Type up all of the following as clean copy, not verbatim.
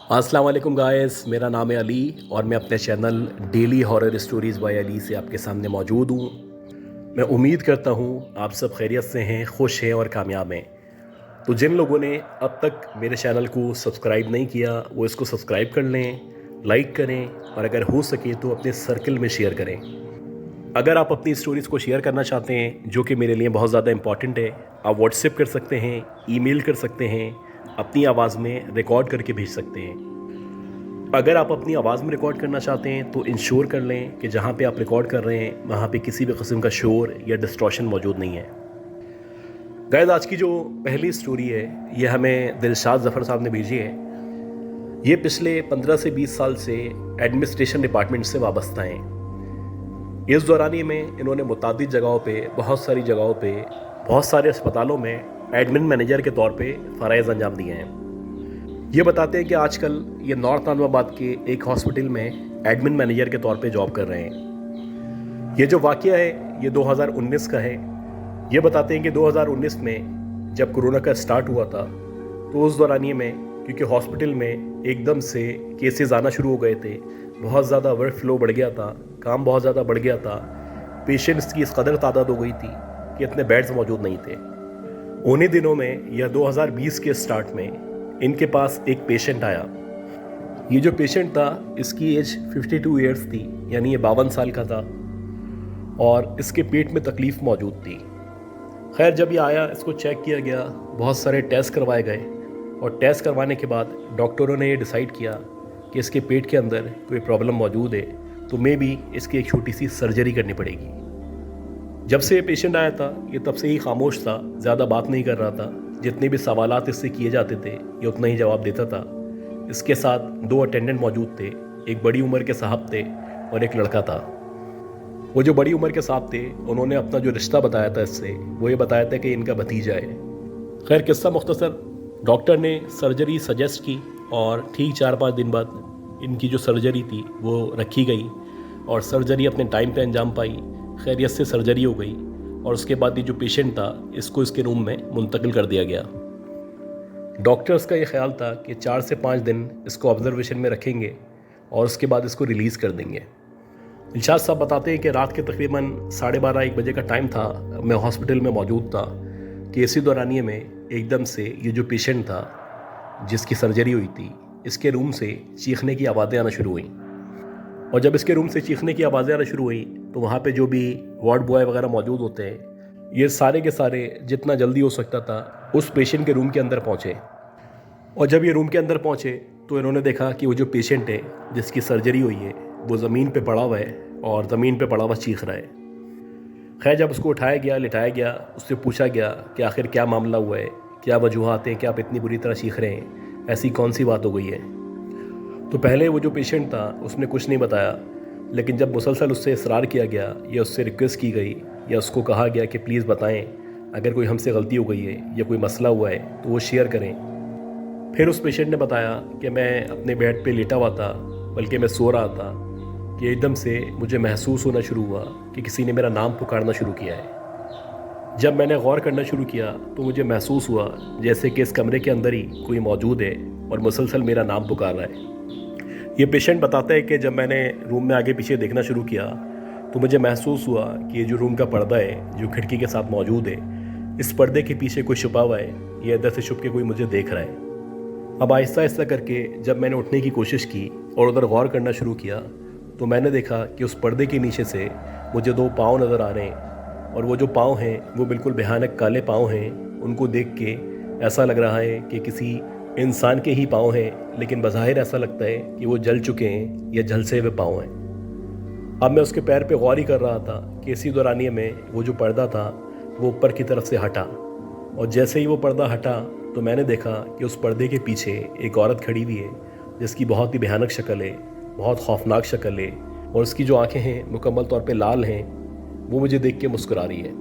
अस्सलाम वालेकुम गाइस, मेरा नाम है अली और मैं अपने channel daily horror stories by Ali से आपके सामने मौजूद हूँ। मैं उम्मीद करता हूँ आप सब खैरियत से हैं, खुश हैं और कामयाब हैं। तो जिन लोगों ने अब तक मेरे चैनल को सब्सक्राइब नहीं किया वो इसको सब्सक्राइब कर लें, लाइक करें और अगर हो सके तो अपने सर्कल में शेयर करें। अगर आप अपनी स्टोरीज़ को शेयर करना चाहते हैं जो कि मेरे लिए बहुत ज़्यादा इंपॉर्टेंट है, आप व्हाट्सएप कर सकते हैं, ईमेल कर सकते हैं, अपनी आवाज़ में रिकॉर्ड करके भेज सकते हैं। अगर आप अपनी आवाज़ में रिकॉर्ड करना चाहते हैं तो इंश्योर कर लें कि जहाँ पे आप रिकॉर्ड कर रहे हैं वहाँ पे किसी भी किस्म का शोर या डिस्टॉर्शन मौजूद नहीं है। गाइस, आज की जो पहली स्टोरी है ये हमें दिलशाद ज़फ़र साहब ने भेजी है। ये पिछले 15 से 20 साल से एडमिनिस्ट्रेशन डिपार्टमेंट से वाबस्ता हैं। इस दौरानिए में इन्होंने मुतादिद जगहों पे, बहुत सारी जगहों पे, बहुत सारे अस्पतालों में एडमिन मैनेजर के तौर पे फ़राइज़ अंजाम दिए हैं। ये बताते हैं कि आजकल ये नॉर्थ नाज़िमाबाद के एक हॉस्पिटल में एडमिन मैनेजर के तौर पे जॉब कर रहे हैं। ये जो वाक़या है ये 2019 का है। ये बताते हैं कि 2019 में जब कोरोना का स्टार्ट हुआ था तो उस दौरानिए में क्योंकि हॉस्पिटल में एकदम से केसेस आना शुरू हो गए थे, बहुत ज़्यादा वर्क फ्लो बढ़ गया था, काम बहुत ज़्यादा बढ़ गया था, पेशेंट्स की इस कदर तादाद हो गई थी कि इतने बेड्स मौजूद नहीं थे। उन्हीं दिनों में या 2020 के स्टार्ट में इनके पास एक पेशेंट आया। ये जो पेशेंट था इसकी एज 52 ईयर्स थी, यानी ये 52 साल का था और इसके पेट में तकलीफ़ मौजूद थी। खैर, जब ये आया इसको चेक किया गया, बहुत सारे टेस्ट करवाए गए और टेस्ट करवाने के बाद डॉक्टरों ने ये डिसाइड किया कि इसके पेट के अंदर कोई प्रॉब्लम मौजूद है तो मे बी इसकी एक छोटी सी सर्जरी करनी पड़ेगी। जब से ये पेशेंट आया था ये तब से ही खामोश था, ज़्यादा बात नहीं कर रहा था। जितने भी सवालात इससे किए जाते थे ये उतना ही जवाब देता था। इसके साथ 2 अटेंडेंट मौजूद थे, एक बड़ी उम्र के साहब थे और एक लड़का था। वो जो बड़ी उम्र के साहब थे उन्होंने अपना जो रिश्ता बताया था इससे, वो ये बताया था कि इनका भतीजा है। खैर, किस्सा मुख्तसर, डॉक्टर ने सर्जरी सजेस्ट की और ठीक 4-5 दिन बाद इनकी जो सर्जरी थी वो रखी गई और सर्जरी अपने टाइम पे अंजाम पाई। खैरियत से सर्जरी हो गई और उसके बाद ये जो पेशेंट था इसको इसके रूम में मुंतकिल कर दिया गया। डॉक्टर्स का ये ख्याल था कि 4 से 5 दिन इसको ऑब्जर्वेशन में रखेंगे और उसके बाद इसको रिलीज़ कर देंगे। दिलशाद साहब बताते हैं कि रात के तकरीबन 12:30-1 बजे का टाइम था, मैं हॉस्पिटल में मौजूद था कि इसी दौरानिए में एकदम से ये जो पेशेंट था जिसकी सर्जरी हुई थी इसके रूम से चीखने की आवाज़ें आना शुरू हुई। और जब इसके रूम से चीखने की आवाज़ें आना शुरू हुई तो वहाँ पे जो भी वार्ड बॉय वगैरह मौजूद होते हैं ये सारे के सारे जितना जल्दी हो सकता था उस पेशेंट के रूम के अंदर पहुँचे। और जब ये रूम के अंदर पहुँचे तो इन्होंने देखा कि वो जो पेशेंट है जिसकी सर्जरी हुई है वो ज़मीन पे पड़ा हुआ है और ज़मीन पे पड़ा हुआ चीख रहा है। खैर, जब उसको उठाया गया, लिटाया गया, उससे पूछा गया कि आखिर क्या मामला हुआ है, क्या वजूहात हैं कि आप इतनी बुरी तरह चीख रहे हैं, ऐसी कौन सी बात हो गई है। तो पहले वो जो पेशेंट था उसने कुछ नहीं बताया, लेकिन जब मुसलसल उससे इसरार किया गया या उससे रिक्वेस्ट की गई या उसको कहा गया कि प्लीज़ बताएं अगर कोई हमसे गलती हो गई है या कोई मसला हुआ है तो वो शेयर करें। फिर उस पेशेंट ने बताया कि मैं अपने बेड पे लेटा हुआ था, बल्कि मैं सो रहा था कि एकदम से मुझे महसूस होना शुरू हुआ कि किसी ने मेरा नाम पुकारना शुरू किया है। जब मैंने गौर करना शुरू किया तो मुझे महसूस हुआ जैसे कि इस कमरे के अंदर ही कोई मौजूद है और मुसलसल मेरा नाम पुकार रहा है। ये पेशेंट बताता है कि जब मैंने रूम में आगे पीछे देखना शुरू किया तो मुझे महसूस हुआ कि ये जो रूम का पर्दा है जो खिड़की के साथ मौजूद है, इस पर्दे के पीछे कोई छुपा हुआ है, ये इधर से छुप के कोई मुझे देख रहा है। अब आहिस्ता आहिस्ता करके जब मैंने उठने की कोशिश की और उधर गौर करना शुरू किया तो मैंने देखा कि उस पर्दे के नीचे से मुझे 2 पाँव नज़र आ रहे हैं और वो जो पाँव हैं वो बिल्कुल भयानक काले पाँव हैं। उनको देख के ऐसा लग रहा है कि किसी इंसान के ही पाँव हैं, लेकिन बज़ाहिर ऐसा लगता है कि वो जल चुके हैं या झलसे हुए पाँव हैं। अब मैं उसके पैर पे गौर ही कर रहा था कि इसी दौरानिए में वो जो पर्दा था वो ऊपर की तरफ से हटा और जैसे ही वो पर्दा हटा तो मैंने देखा कि उस पर्दे के पीछे एक औरत खड़ी हुई है जिसकी बहुत ही भयानक शक्ल है, बहुत खौफनाक शक्ल है और उसकी जो आँखें हैं मुकम्मल तौर पर लाल हैं। वो मुझे देख के मुस्कुरा रही है।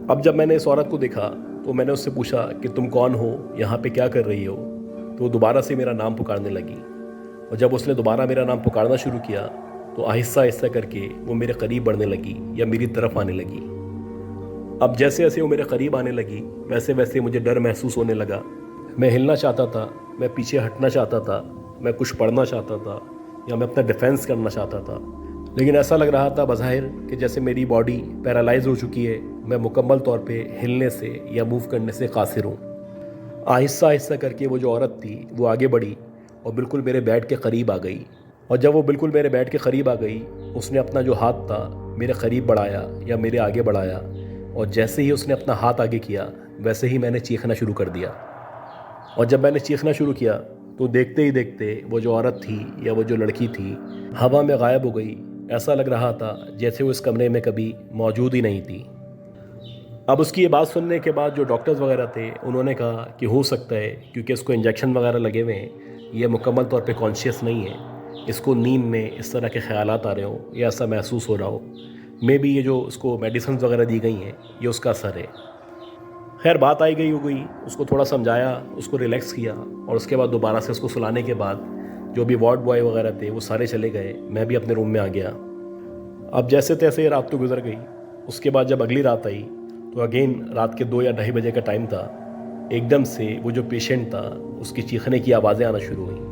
अब जब मैंने इस औरत को देखा तो मैंने उससे पूछा कि तुम कौन हो, यहाँ पे क्या कर रही हो। तो वो दोबारा से मेरा नाम पुकारने लगी और जब उसने दोबारा मेरा नाम पुकारना शुरू किया तो आहिस्ता आहिस्ता करके वो मेरे करीब बढ़ने लगी या मेरी तरफ आने लगी। अब जैसे जैसे वो मेरे करीब आने लगी वैसे वैसे मुझे डर महसूस होने लगा। मैं हिलना चाहता था, मैं पीछे हटना चाहता था, میں کچھ پڑھنا چاہتا تھا یا میں اپنا ڈیفینس کرنا چاہتا تھا، لیکن ایسا لگ رہا تھا بظاہر کہ جیسے میری باڈی پیرالائز ہو چکی ہے، میں مکمل طور پہ ہلنے سے یا موو کرنے سے قاصر ہوں۔ آہستہ آہستہ کر کے وہ جو عورت تھی وہ آگے بڑھی اور بالکل میرے بیڈ کے قریب آ گئی، اور جب وہ بالکل میرے بیڈ کے قریب آ گئی اس نے اپنا جو ہاتھ تھا میرے قریب بڑھایا یا میرے آگے بڑھایا، اور جیسے ہی اس نے اپنا ہاتھ آگے کیا ویسے ہی میں نے چیخنا شروع کر دیا۔ اور جب میں نے چیخنا شروع کیا تو دیکھتے ہی دیکھتے وہ جو عورت تھی یا وہ جو لڑکی تھی ہوا میں غائب ہو گئی۔ ایسا لگ رہا تھا جیسے وہ اس کمرے میں کبھی موجود ہی نہیں تھی۔ اب اس کی یہ بات سننے کے بعد جو ڈاکٹرز وغیرہ تھے انہوں نے کہا کہ ہو سکتا ہے کیونکہ اس کو انجیکشن وغیرہ لگے ہوئے ہیں، یہ مکمل طور پہ کانشیس نہیں ہے، اس کو نیند میں اس طرح کے خیالات آ رہے ہوں یا ایسا محسوس ہو رہا ہو، میں بھی یہ جو اس کو میڈیسنز وغیرہ دی گئی ہیں یہ اس کا اثر ہے۔ خیر بات آئی گئی ہو گئی، اس کو تھوڑا سمجھایا، اس کو ریلیکس کیا، اور اس کے بعد دوبارہ سے اس کو سلانے کے بعد جو بھی وارڈ بوائے وغیرہ تھے وہ سارے چلے گئے، میں بھی اپنے روم میں آ گیا۔ اب جیسے تیسے یہ رات تو گزر گئی۔ اس کے بعد جب اگلی رات آئی تو اگین رات کے 2 یا 2:30 بجے کا ٹائم تھا، ایک دم سے وہ جو پیشنٹ تھا اس کی چیخنے کی آوازیں آنا شروع ہوئیں،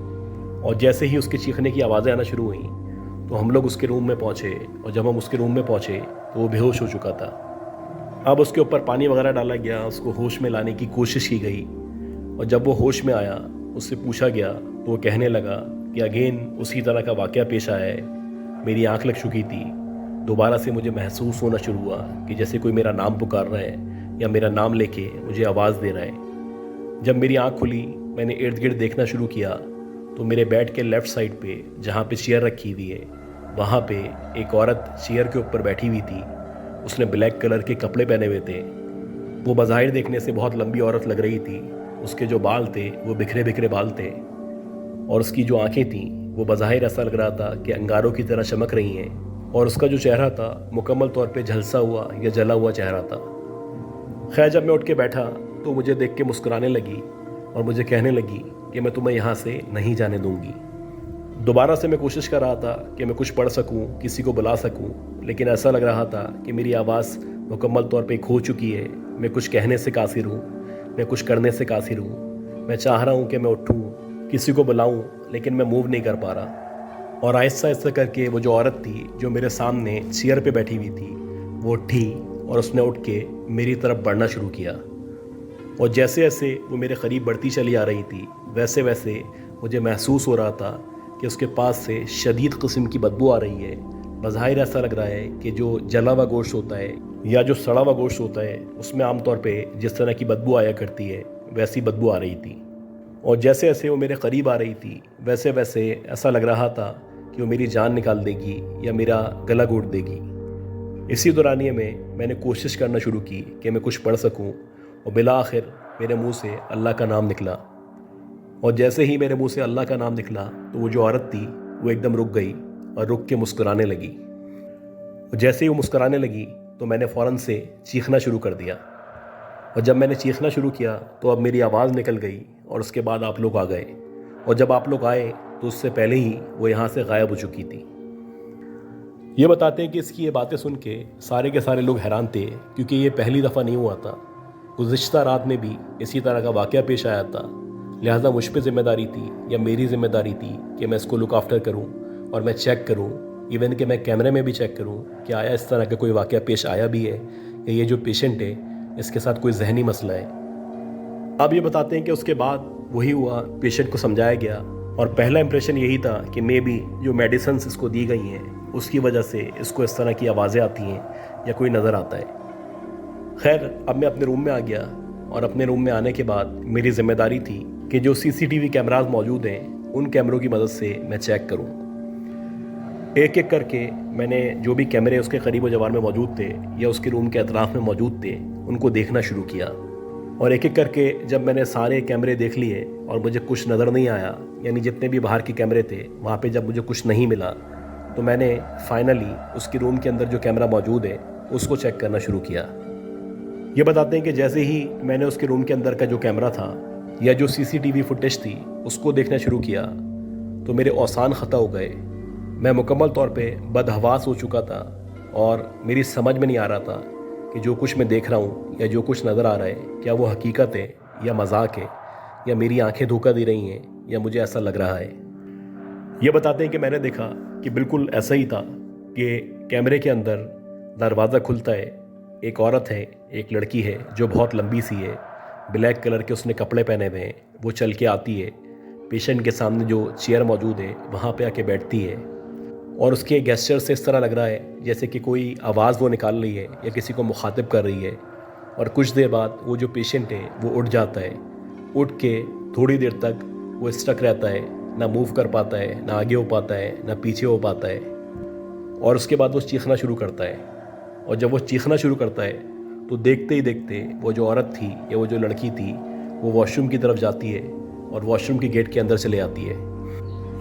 اور جیسے ہی اس کی چیخنے کی آوازیں آنا شروع ہوئیں تو ہم لوگ اس کے روم میں پہنچے، اور جب ہم اس کے روم میں پہنچے تو وہ بے ہوش ہو چکا تھا۔ اب اس کے اوپر پانی وغیرہ ڈالا گیا، اس کو ہوش میں لانے کی کوشش کی گئی، اور جب وہ ہوش میں آیا اس سے پوچھا گیا تو وہ کہنے لگا کہ اگین اسی طرح کا واقعہ پیش آیا ہے، میری آنکھ لگ چکی تھی، دوبارہ سے مجھے محسوس ہونا شروع ہوا کہ جیسے کوئی میرا نام پکار رہا ہے یا میرا نام لے کے مجھے آواز دے رہا ہے۔ جب میری آنکھ کھلی میں نے ارد گرد دیکھنا شروع کیا تو میرے بیڈ کے لیفٹ سائڈ پہ جہاں پہ چیئر رکھی ہوئی ہے وہاں پہ ایک عورت چیئر کے اوپر بیٹھی ہوئی تھی، اس نے بلیک کلر کے کپڑے پہنے ہوئے تھے، وہ بظاہر دیکھنے سے بہت لمبی عورت لگ رہی تھی، اس کے جو بال تھے وہ بکھرے بکھرے بال تھے، اور اس کی جو آنکھیں تھیں وہ بظاہر ایسا لگ رہا تھا کہ انگاروں کی طرح چمک رہی ہیں، اور اس کا جو چہرہ تھا مکمل طور پہ جھلسا ہوا یا جلا ہوا چہرہ تھا۔ خیر جب میں اٹھ کے بیٹھا تو مجھے دیکھ کے مسکرانے لگی اور مجھے کہنے لگی کہ میں تمہیں یہاں سے نہیں جانے دوں گی۔ دوبارہ سے میں کوشش کر رہا تھا کہ میں کچھ پڑھ سکوں، کسی کو بلا سکوں، لیکن ایسا لگ رہا تھا کہ میری آواز مکمل طور پہ کھو چکی ہے، میں کچھ کہنے سے قاصر ہوں، میں کچھ کرنے سے قاصر ہوں، میں چاہ رہا ہوں کہ میں اٹھوں، کسی کو بلاؤں، لیکن میں موو نہیں کر پا رہا۔ اور آہستہ آہستہ کر کے وہ جو عورت تھی جو میرے سامنے چیئر پہ بیٹھی ہوئی تھی وہ اٹھی اور اس نے اٹھ کے میری طرف بڑھنا شروع کیا، اور جیسے جیسے وہ میرے قریب بڑھتی چلی آ رہی تھی ویسے ویسے مجھے محسوس ہو رہا تھا کہ اس کے پاس سے شدید قسم کی بدبو آ رہی ہے۔ بظاہر ایسا لگ رہا ہے کہ جو جلا ہوا گوشت ہوتا ہے یا جو سڑا ہوا گوشت ہوتا ہے اس میں عام طور پہ جس طرح کی بدبو آیا کرتی ہے ویسی بدبو آ رہی تھی، اور جیسے جیسے وہ میرے قریب آ رہی تھی ویسے ویسے ایسا لگ رہا تھا کہ وہ میری جان نکال دے گی یا میرا گلا گھونٹ دے گی۔ اسی دورانیے میں نے کوشش کرنا شروع کی کہ میں کچھ پڑھ سکوں، اور بالآخر میرے منہ سے اللہ کا نام نکلا، اور جیسے ہی میرے منہ سے اللہ کا نام نکلا تو وہ جو عورت تھی وہ ایک دم رک گئی اور رک کے مسکرانے لگی، اور جیسے ہی وہ مسکرانے لگی تو میں نے فوراً سے چیخنا شروع کر دیا، اور جب میں نے چیخنا شروع کیا تو اب میری آواز نکل گئی، اور اس کے بعد آپ لوگ آ گئے، اور جب آپ لوگ آئے تو اس سے پہلے ہی وہ یہاں سے غائب ہو چکی تھی۔ یہ بتاتے ہیں کہ اس کی یہ باتیں سن کے سارے کے سارے لوگ حیران تھے، کیونکہ یہ پہلی دفعہ نہیں ہوا تھا، گزشتہ رات میں بھی اسی طرح کا واقعہ پیش آیا تھا، لہٰذا مجھ پہ ذمہ داری تھی یا میری ذمہ داری تھی کہ میں اس کو لک آفٹر کروں اور میں چیک کروں، ایون کہ میں کیمرے میں بھی چیک کروں کہ آیا اس طرح کا کوئی واقعہ پیش آیا بھی ہے یا یہ جو پیشنٹ ہے اس کے ساتھ کوئی ذہنی مسئلہ ہے۔ اب یہ بتاتے ہیں کہ اس کے بعد وہی ہوا، پیشنٹ کو سمجھایا گیا، اور پہلا امپریشن یہی تھا کہ مے بی جو میڈیسنز اس کو دی گئی ہیں اس کی وجہ سے اس کو اس طرح کی آوازیں آتی ہیں یا کوئی نظر آتا ہے۔ خیر اب میں اپنے روم میں آ گیا، اور اپنے روم میں آنے کے بعد میری ذمہ داری تھی کہ جو CCTV کیمراز موجود ہیں ان کیمروں کی مدد سے میں چیک کروں۔ ایک ایک کر کے میں نے جو بھی کیمرے اس کے قریب و جوار میں موجود تھے یا اس کے روم کے اطراف میں موجود تھے ان کو دیکھنا شروع کیا، اور ایک ایک کر کے جب میں نے سارے کیمرے دیکھ لیے اور مجھے کچھ نظر نہیں آیا، یعنی جتنے بھی باہر کے کیمرے تھے وہاں پہ جب مجھے کچھ نہیں ملا تو میں نے فائنلی اس کی روم کے اندر جو کیمرہ موجود ہے اس کو چیک کرنا شروع کیا۔ یہ بتاتے ہیں کہ جیسے ہی میں نے اس کے روم کے اندر کا جو کیمرہ تھا یا جو CCTV فوٹیج تھی اس کو دیکھنا شروع کیا تو میرے اوسان خطا ہو گئے، میں مکمل طور پہ بدحواس ہو چکا تھا، اور میری سمجھ میں نہیں آ رہا تھا کہ جو کچھ میں دیکھ رہا ہوں یا جو کچھ نظر آ رہا ہے کیا وہ حقیقت ہے یا مذاق ہے یا میری آنکھیں دھوکہ دے رہی ہیں یا مجھے ایسا لگ رہا ہے۔ ये बताते हैं कि मैंने देखा कि बिल्कुल ऐसा ही था कि कैमरे के अंदर दरवाज़ा खुलता है, एक औरत है, एक लड़की है जो बहुत लंबी सी है, ब्लैक कलर के उसने कपड़े पहने हुए हैं, वो चल के आती है, पेशेंट के सामने जो चेयर मौजूद है वहाँ पे आके बैठती है और उसके गेस्चर से इस तरह लग रहा है जैसे कि कोई आवाज़ वो निकाल रही है या किसी को मुखातिब कर रही है। और कुछ देर बाद वो जो पेशेंट है वो उठ जाता है, उठ के थोड़ी देर तक वो स्टक रहता है, ना मूव कर पाता है, ना आगे हो पाता है, ना पीछे हो पाता है। और उसके बाद वो चीखना शुरू करता है, और जब वो चीखना शुरू करता है तो देखते ही देखते वो जो औरत थी या वो जो लड़की थी वो वॉशरूम की तरफ जाती है और वॉशरूम के गेट के अंदर चले आती है।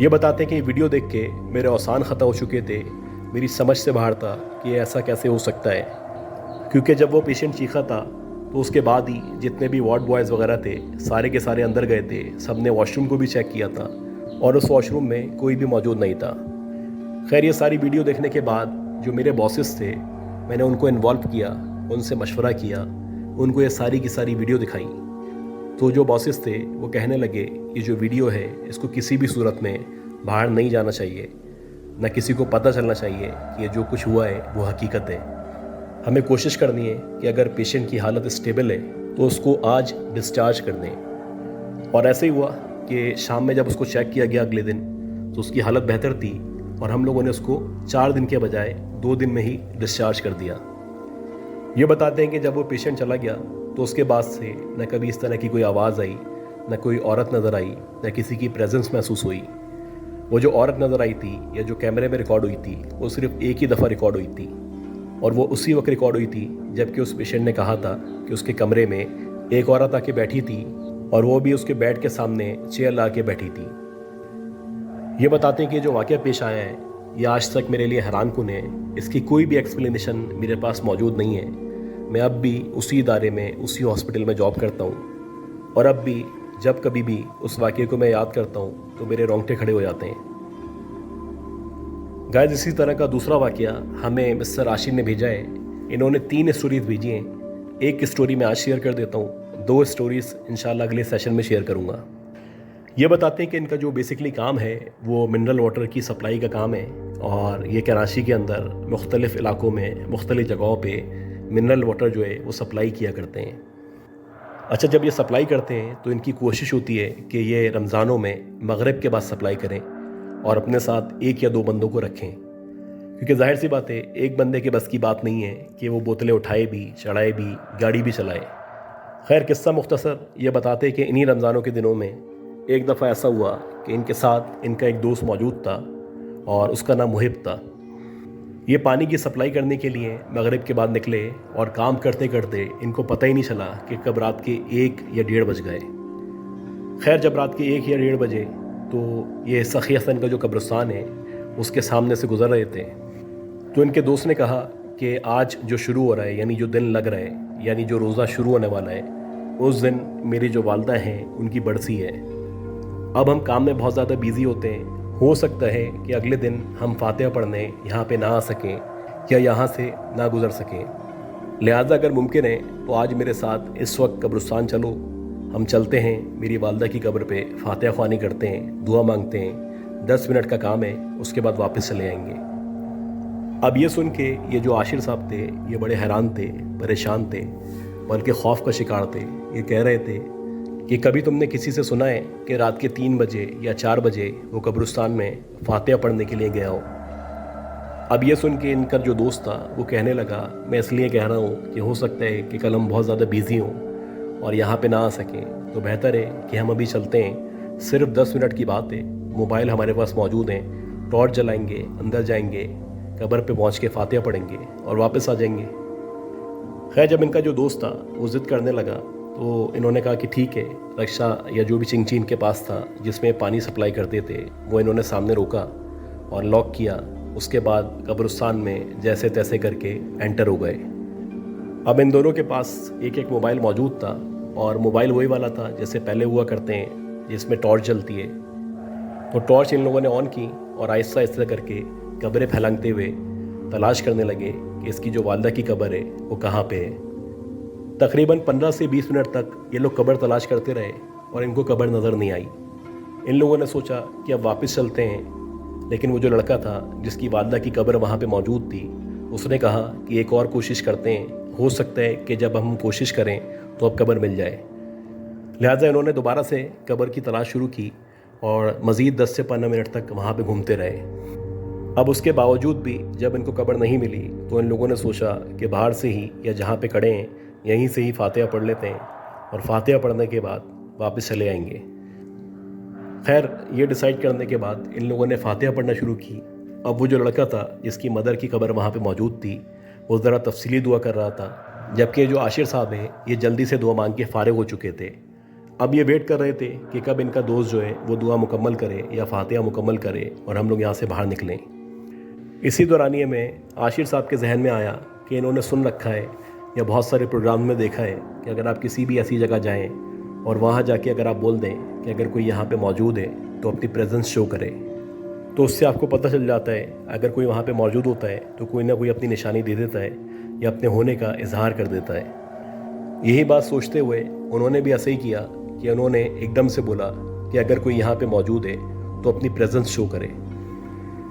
ये बताते हैं कि ये वीडियो देख के मेरे औसान ख़त्म हो चुके थे, मेरी समझ से बाहर था कि ऐसा कैसे हो सकता है, क्योंकि जब वो पेशेंट चीखा था तो उसके बाद ही जितने भी वार्ड बॉयज़ वगैरह थे सारे के सारे अंदर गए थे, सब ने वॉशरूम को भी चेक किया था और उस वॉशरूम में कोई भी मौजूद नहीं था। खैर, ये सारी वीडियो देखने के बाद जो मेरे बॉसेस थे मैंने उनको इन्वॉल्व किया, उनसे मशवरा किया, उनको ये सारी की सारी वीडियो दिखाई। तो जो बॉसेस थे वो कहने लगे ये जो वीडियो है इसको किसी भी सूरत में बाहर नहीं जाना चाहिए, न किसी को पता चलना चाहिए कि ये जो कुछ हुआ है वो हकीकत है। हमें कोशिश करनी है कि अगर पेशेंट की हालत स्टेबल है तो उसको आज डिस्चार्ज कर दें। और ऐसे ही हुआ कि शाम में जब उसको चेक किया गया अगले दिन तो उसकी हालत बेहतर थी और हम लोगों ने उसको 4 दिन के बजाय 2 दिन में ही डिस्चार्ज कर दिया। ये बताते हैं कि जब वो पेशेंट चला गया तो उसके बाद से न कभी इस तरह की कोई आवाज़ आई, न कोई औरत नज़र आई, न किसी की प्रेजेंस महसूस हुई। वो जो औरत नज़र आई थी या जो कैमरे में रिकॉर्ड हुई थी वो सिर्फ एक ही दफ़ा रिकॉर्ड हुई थी, और वो उसी वक्त रिकॉर्ड हुई थी जबकि उस पेशेंट ने कहा था कि उसके कमरे में एक औरत आके बैठी थी और वो भी उसके बेड के सामने चेयर ला के बैठी थी। ये बताते हैं कि जो वाक़या पेश आया है ये आज तक मेरे लिए हैरान कुन है, इसकी कोई भी एक्सप्लेनेशन मेरे पास मौजूद नहीं है। मैं अब भी उसी इदारे में, उसी हॉस्पिटल में जॉब करता हूँ और अब भी जब कभी भी उस वाक़े को मैं याद करता हूँ तो मेरे रोंगटे खड़े हो जाते हैं। गाइस, इसी तरह का दूसरा वाक़या हमें मिस्टर आशिर ने भेजा है। इन्होंने 3 स्टोरीज़ भेजी हैं। एक स्टोरी मैं आज शेयर कर देता हूँ, 2 स्टोरीज़ इंशाल्लाह अगले सेशन में शेयर करूँगा। ये बताते हैं कि इनका जो बेसिकली काम है वो मिनरल वाटर की सप्लाई का काम है और ये कराची के अंदर मुख्तलिफ़ इलाकों में मुख्तलिफ़ जगहों पे मिनरल वाटर जो है वो सप्लाई किया करते हैं। अच्छा, जब ये सप्लाई करते हैं तो इनकी कोशिश होती है कि ये रमज़ानों में मगरिब के बाद सप्लाई करें और अपने साथ 1 या 2 बंदों को रखें, क्योंकि जाहिर सी बात है एक बंदे के बस की बात नहीं है कि वो बोतलें उठाए भी, चढ़ाए भी, गाड़ी भी चलाए। खैर, किस्सा मुख्तसर ये बताते हैं कि इन्हीं रमज़ानों के दिनों में एक दफ़ा ऐसा हुआ कि इनके साथ इनका एक दोस्त मौजूद था और उसका नाम मुहिब था। ये पानी की सप्लाई करने के लिए मगरिब के बाद निकले और काम करते करते इनको पता ही नहीं चला कि कब रात के 1 या 1:30 बज गए। खैर, जब रात के 1 या 1:30 बजे तो ये सखी हसन का जो कब्रिस्तान है उसके सामने से गुजर रहे थे, तो इनके दोस्त ने कहा कि आज जो शुरू हो रहा है, यानी जो दिन लग रहा है, यानी जो रोज़ा शुरू होने वाला है, उस दिन मेरी जो वालदा हैं उनकी बरसी है। अब हम काम में बहुत ज़्यादा बिज़ी होते हैं, हो सकता है कि अगले दिन हम फातिहा पढ़ने यहाँ पे ना आ सकें या यहाँ से ना गुज़र सकें। लिहाजा अगर मुमकिन है तो आज मेरे साथ इस वक्त कब्रिस्तान चलो, हम चलते हैं, मेरी वालदा की कब्र पे फातिहा ख्वानी करते हैं, दुआ मांगते हैं, 10 मिनट का काम है, उसके बाद वापस चले आएंगे। अब ये सुन के ये जो आशिर साहब थे ये बड़े हैरान थे, परेशान थे, बल्कि खौफ का शिकार थे। ये कह रहे थे कि कभी तुमने किसी से सुना है कि रात के 3 बजे या 4 बजे वो कब्रिस्तान में फातिहा पढ़ने के लिए गया हो। अब ये सुन के इनका जो दोस्त था वो कहने लगा, मैं इसलिए कह रहा हूँ कि हो सकता है कि कल हम बहुत ज़्यादा बिज़ी हों और यहाँ पे ना आ सकें, तो बेहतर है कि हम अभी चलते हैं, सिर्फ 10 मिनट की बात है, मोबाइल हमारे पास मौजूद हैं, टॉर्च जलाएंगे, अंदर जाएंगे, कब्र पे पहुँच के फातिहा पढ़ेंगे और वापस आ जाएंगे। खैर, जब इनका जो दोस्त था वो ज़िद करने लगा तो इन्होंने कहा कि ठीक है, रक्षा या जो भी चिंगची इनके पास था जिसमें पानी सप्लाई करते थे वो इन्होंने सामने रोका और लॉक किया। उसके बाद कब्रिस्तान में जैसे तैसे करके एंटर हो गए। अब इन दोनों के पास एक एक मोबाइल मौजूद था और मोबाइल वही वाला था जैसे पहले हुआ करते हैं जिसमें टॉर्च जलती है। तो टॉर्च इन लोगों ने ऑन की और आहिस्ता आहिस्ता करके कब्रें फैलाते हुए तलाश करने लगे कि इसकी जो वालदा की कब्र है वो कहाँ पे है। तकरीबन 15 से 20 मिनट तक ये लोग कब्र तलाश करते रहे और इनको कब्र नज़र नहीं आई। इन लोगों ने सोचा कि अब वापस चलते हैं لیکن وہ جو لڑکا تھا جس کی والدہ کی قبر وہاں پہ موجود تھی، اس نے کہا کہ ایک اور کوشش کرتے ہیں، ہو سکتا ہے کہ جب ہم کوشش کریں تو اب قبر مل جائے۔ لہٰذا انہوں نے دوبارہ سے قبر کی تلاش شروع کی اور مزید 10 سے 15 منٹ تک وہاں پہ گھومتے رہے۔ اب اس کے باوجود بھی جب ان کو قبر نہیں ملی تو ان لوگوں نے سوچا کہ باہر سے ہی یا جہاں پہ کھڑے ہیں یہیں سے ہی فاتحہ پڑھ لیتے ہیں اور فاتحہ پڑھنے کے بعد واپس چلے آئیں گے۔ خیر، یہ ڈیسائیڈ کرنے کے بعد ان لوگوں نے فاتحہ پڑھنا شروع کی۔ اب وہ جو لڑکا تھا جس کی مدر کی قبر وہاں پہ موجود تھی، وہ ذرا تفصیلی دعا کر رہا تھا، جبکہ جو عاشر صاحب ہیں یہ جلدی سے دعا مانگ کے فارغ ہو چکے تھے۔ اب یہ ویٹ کر رہے تھے کہ کب ان کا دوست جو ہے وہ دعا مکمل کرے یا فاتحہ مکمل کرے اور ہم لوگ یہاں سے باہر نکلیں۔ اسی دورانیے میں عاشر صاحب کے ذہن میں آیا کہ انہوں نے سن رکھا ہے یا بہت سارے پروگرام میں دیکھا ہے کہ اگر آپ کسی بھی ایسی جگہ جائیں اور وہاں جا کے اگر آپ بول دیں کہ اگر کوئی یہاں پہ موجود ہے تو اپنی پریزنس شو کرے، تو اس سے آپ کو پتہ چل جاتا ہے اگر کوئی وہاں پہ موجود ہوتا ہے تو کوئی نہ کوئی اپنی نشانی دے دیتا ہے یا اپنے ہونے کا اظہار کر دیتا ہے۔ یہی بات سوچتے ہوئے انہوں نے بھی ایسے ہی کیا کہ انہوں نے ایک دم سے بولا کہ اگر کوئی یہاں پہ موجود ہے تو اپنی پریزنس شو کرے۔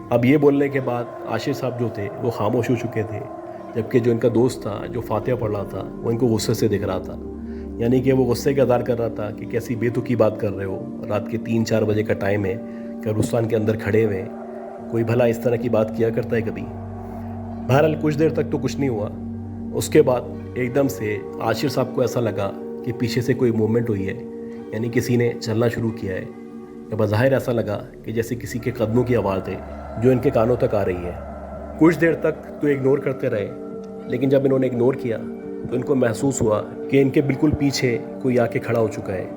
اب یہ بولنے کے بعد عاشر صاحب جو تھے وہ خاموش ہو چکے تھے، جبکہ جو ان کا دوست تھا جو فاتحہ پڑھ رہا تھا وہ ان کو غصے سے دیکھ رہا تھا، یعنی کہ وہ غصے کا اظہار کر رہا تھا کہ کیسی بے تکی بات کر رہے ہو، رات کے 3-4 بجے کا ٹائم ہے، قبرستان کے اندر کھڑے ہوئے، کوئی بھلا اس طرح کی بات کیا کرتا ہے کبھی؟ بہرحال کچھ دیر تک تو کچھ نہیں ہوا۔ اس کے بعد ایک دم سے عاشر صاحب کو ایسا لگا کہ پیچھے سے کوئی موومنٹ ہوئی ہے، یعنی کسی نے چلنا شروع کیا ہے، یا بظاہر ایسا لگا کہ جیسے کسی کے قدموں کی آواز ہے جو ان کے کانوں تک آ رہی ہے۔ کچھ دیر تک تو اگنور کرتے رہے، لیکن جب انہوں نے اگنور کیا تو ان کو محسوس ہوا کہ ان کے بالکل پیچھے کوئی آ کے کھڑا ہو چکا ہے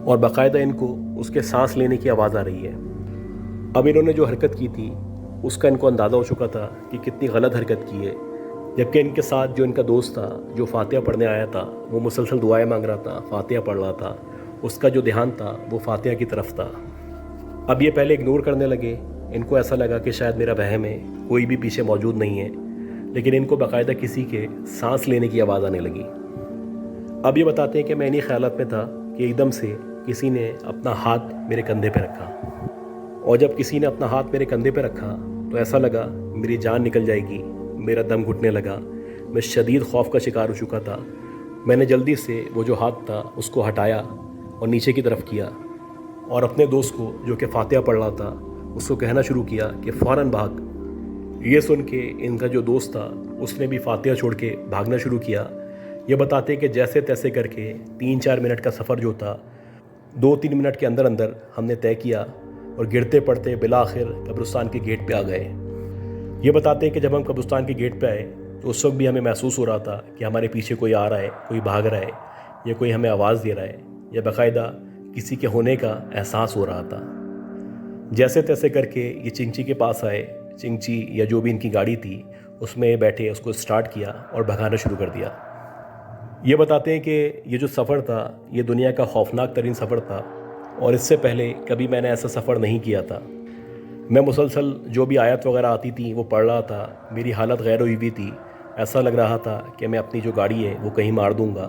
اور باقاعدہ ان کو اس کے سانس لینے کی آواز آ رہی ہے۔ اب انہوں نے جو حرکت کی تھی اس کا ان کو اندازہ ہو چکا تھا کہ کتنی غلط حرکت کی ہے، جبکہ ان کے ساتھ جو ان کا دوست تھا جو فاتحہ پڑھنے آیا تھا وہ مسلسل دعائیں مانگ رہا تھا، فاتحہ پڑھ رہا تھا، اس کا جو دھیان تھا وہ فاتحہ کی طرف تھا۔ اب یہ پہلے اگنور کرنے لگے، ان کو ایسا لگا کہ شاید میرا وہم ہے، کوئی بھی پیچھے موجود نہیں ہے، لیکن ان کو باقاعدہ کسی کے سانس لینے کی آواز آنے لگی۔ اب یہ بتاتے ہیں کہ میں انہی خیالات میں تھا کہ ایک دم سے کسی نے اپنا ہاتھ میرے کندھے پہ رکھا، اور جب کسی نے اپنا ہاتھ میرے کندھے پہ رکھا تو ایسا لگا میری جان نکل جائے گی، میرا دم گھٹنے لگا، میں شدید خوف کا شکار ہو چکا تھا۔ میں نے جلدی سے وہ جو ہاتھ تھا اس کو ہٹایا اور نیچے کی طرف کیا، اور اپنے دوست کو جو کہ فاتحہ پڑھ رہا تھا اس کو کہنا شروع کیا کہ فوراً بھاگ۔ یہ سن کے ان کا جو دوست تھا اس نے بھی فاتحہ چھوڑ کے بھاگنا شروع کیا۔ یہ بتاتے کہ جیسے تیسے کر کے 3-4 منٹ کا سفر جو تھا 2-3 منٹ کے اندر اندر ہم نے طے کیا، اور گرتے پڑتے بالآخر قبرستان کے گیٹ پہ آ گئے۔ یہ بتاتے ہیں کہ جب ہم قبرستان کے گیٹ پہ آئے تو اس وقت بھی ہمیں محسوس ہو رہا تھا کہ ہمارے پیچھے کوئی آ رہا ہے، کوئی بھاگ رہا ہے، یا کوئی ہمیں آواز دے رہا ہے، یا باقاعدہ کسی کے ہونے کا احساس ہو رہا تھا۔ جیسے تیسے کر کے یہ چنگچی کے پاس آئے، چنگچی یا جو بھی ان کی گاڑی تھی اس میں بیٹھے، اس کو سٹارٹ کیا اور بھگانا شروع کر دیا۔ یہ بتاتے ہیں کہ یہ جو سفر تھا یہ دنیا کا خوفناک ترین سفر تھا، اور اس سے پہلے کبھی میں نے ایسا سفر نہیں کیا تھا۔ میں مسلسل جو بھی آیت وغیرہ آتی تھی وہ پڑھ رہا تھا، میری حالت غیر ہوئی ہوئی تھی، ایسا لگ رہا تھا کہ میں اپنی جو گاڑی ہے وہ کہیں مار دوں گا۔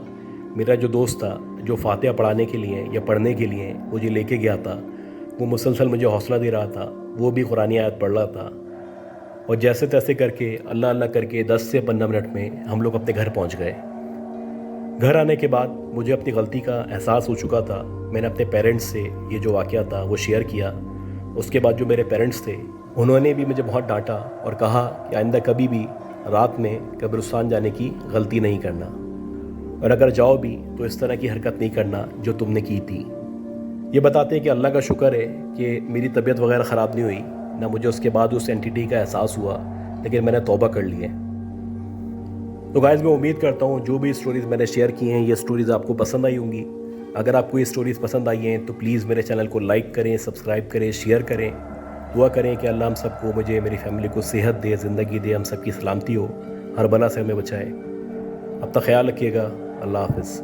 میرا جو دوست تھا جو فاتحہ پڑھانے کے لیے یا پڑھنے کے لیے مجھے لے کے گیا تھا وہ مسلسل مجھے حوصلہ دے رہا تھا، وہ بھی قرآن آیت پڑھ رہا تھا، اور جیسے تیسے کر کے اللہ اللہ کر کے 10 سے 15 منٹ میں ہم لوگ اپنے گھر پہنچ گئے۔ گھر آنے کے بعد مجھے اپنی غلطی کا احساس ہو چکا تھا۔ میں نے اپنے پیرنٹس سے یہ جو واقعہ تھا وہ شیئر کیا۔ اس کے بعد جو میرے پیرنٹس تھے انہوں نے بھی مجھے بہت ڈانٹا اور کہا کہ آئندہ کبھی بھی رات میں قبرستان جانے کی غلطی نہیں کرنا، اور اگر جاؤ بھی تو اس طرح کی حرکت نہیں کرنا جو تم نے کی تھی۔ یہ بتاتے ہیں کہ اللہ کا شکر ہے کہ میری طبیعت وغیرہ خراب نہیں ہوئی، نہ مجھے اس کے بعد اس اینٹیٹی کا احساس ہوا، لیکن میں نے توبہ کر لی ہے۔ تو گائز میں امید کرتا ہوں جو بھی اسٹوریز میں نے شیئر کی ہیں یہ اسٹوریز آپ کو پسند آئی ہوں گی۔ اگر آپ کو یہ اسٹوریز پسند آئی ہیں تو پلیز میرے چینل کو لائک کریں، سبسکرائب کریں، شیئر کریں، دعا کریں کہ اللہ ہم سب کو، مجھے، میری فیملی کو صحت دے، زندگی دے، ہم سب کی سلامتی ہو، ہر بلا سے ہمیں بچائے۔ اپنا خیال رکھیے گا۔ اللہ حافظ۔